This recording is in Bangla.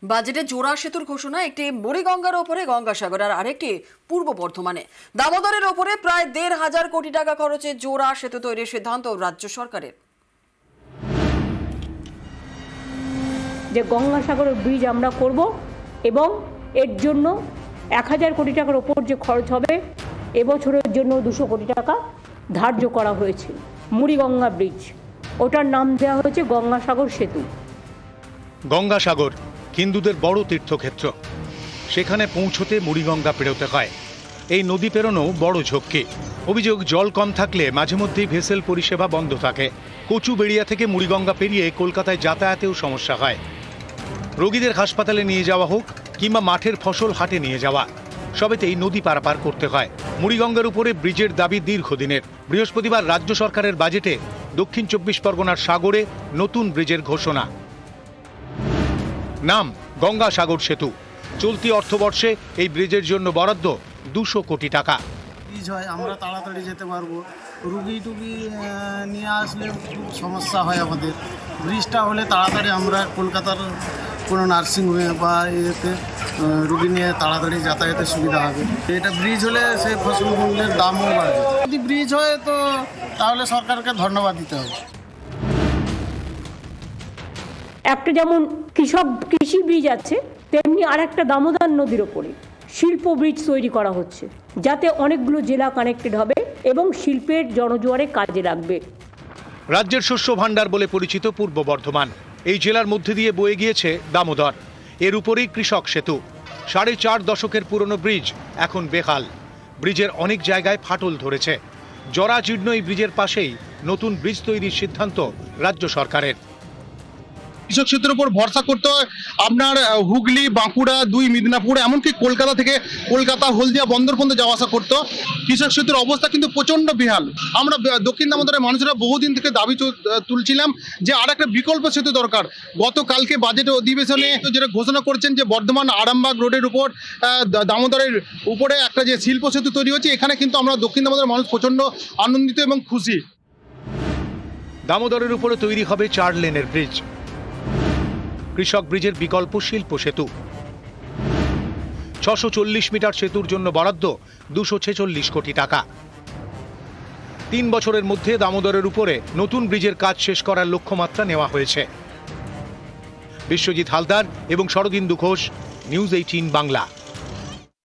বাজেটে জোড়া সেতুর ঘোষণা, একটি বুড়িগঙ্গার ওপরে গঙ্গাসাগর আর আরেকটি পূর্ব বর্ধমানে। দামোদরের ওপরে প্রায় ১,৫০০ কোটি টাকা খরচে জোড়া সেতু তৈরির সিদ্ধান্ত রাজ্য সরকারের। যে গঙ্গাসাগরের ব্রিজ আমরা করব এবং এর জন্য ১,০০০ কোটি টাকার ওপর যে খরচ হবে, এবছরের জন্য ২০০ কোটি টাকা ধার্য করা হয়েছে। মুড়িগঙ্গা ব্রিজ, ওটার নাম দেওয়া হয়েছে গঙ্গাসাগর সেতু। গঙ্গাসাগর হিন্দুদের বড় তীর্থক্ষেত্র, সেখানে পৌঁছতে মুড়িগঙ্গা পেরোতে হয়। এই নদী পেরোনো বড় ঝক্কি। অভিযোগ, জল কম থাকলে মাঝে মধ্যেই ভেসেল পরিষেবা বন্ধ থাকে। কচুবেড়িয়া থেকে মুড়িগঙ্গা পেরিয়ে কলকাতায় যাতায়াতেও সমস্যা হয়। রোগীদের হাসপাতালে নিয়ে যাওয়া হোক কিংবা মাঠের ফসল হাটে নিয়ে যাওয়া, সবেতেই নদী পারাপার করতে হয়। মুড়িগঙ্গার উপরে ব্রিজের দাবি দীর্ঘদিনের। বৃহস্পতিবার রাজ্য সরকারের বাজেটে দক্ষিণ ২৪ পরগনার সাগরে নতুন ব্রিজের ঘোষণা। নাম গঙ্গাসাগর সেতু। চলতি অর্থবর্ষে এই ব্রিজের জন্য বরাদ্দ ২০০ কোটি টাকা। ব্রিজ হয় আমরা তাড়াতাড়ি যেতে পারবো। রুগী টুগি নিয়ে আসলে খুব সমস্যা হয় আমাদের। ব্রিজটা হলে তাড়াতাড়ি আমরা কলকাতার কোনো নার্সিংহোমে বা ইয়েতে রুগী নিয়ে তাড়াতাড়ি যাতায়াতের সুবিধা হবে। এটা ব্রিজ হলে সে ফসল মূল্যের দামও বাড়বে। যদি ব্রিজ হয় তো তাহলে সরকারকে ধন্যবাদ দিতে হবে। একটা যেমন কৃষি ব্রিজ আছে, তেমনি আর একটা দামোদর নদীর ওপরে শিল্প ব্রিজ তৈরি করা হচ্ছে, যাতে অনেকগুলো জেলা কানেক্টেড হবে এবং শিল্পের জনজোয়ারে কাজে লাগবে। রাজ্যের শস্য ভাণ্ডার বলে পরিচিত পূর্ব বর্ধমান, এই জেলার মধ্যে দিয়ে বয়ে গিয়েছে দামোদর। এর উপরেই কৃষক সেতু। ৪.৫ দশকের পুরনো ব্রিজ এখন বেহাল। ব্রিজের অনেক জায়গায় ফাটল ধরেছে। জরাজীর্ণ এই ব্রিজের পাশেই নতুন ব্রিজ তৈরির সিদ্ধান্ত রাজ্য সরকারের। কৃষক সেতুর উপর ভরসা করতে হয় আপনার হুগলি, বাঁকুড়া, ২ মিদনাপুর, এমনকি কলকাতা থেকে কলকাতা হলদিয়া বন্দর পর্যন্ত যাওয়া আসা করতো। কৃষক সেতুর অবস্থা কিন্তু প্রচণ্ড বেহাল। আমরা দক্ষিণ দামোদরের মানুষরা বহুদিন থেকে দাবি তুলছিলাম যে আর একটা বিকল্প সেতু দরকার। গতকালকে বাজেট অধিবেশনে যেটা ঘোষণা করেছেন যে বর্ধমান আরামবাগ রোডের উপর দামোদরের উপরে একটা যে শিল্প সেতু তৈরি হচ্ছে, এখানে কিন্তু আমরা দক্ষিণ দামোদরের মানুষ প্রচণ্ড আনন্দিত এবং খুশি। দামোদরের উপরে তৈরি হবে ৪ লেনের ব্রিজ। কৃষক ব্রিজের বিকল্প শিল্প সেতু। ৬৪০ মিটার সেতুর জন্য বরাদ্দ ২৪৬ কোটি টাকা। ৩ বছরের মধ্যে দামোদরের উপরে নতুন ব্রিজের কাজ শেষ করার লক্ষ্যমাত্রা নেওয়া হয়েছে। বিশ্বজিৎ হালদার এবং শরদিন্দু ঘোষ, নিউজ 18 বাংলা।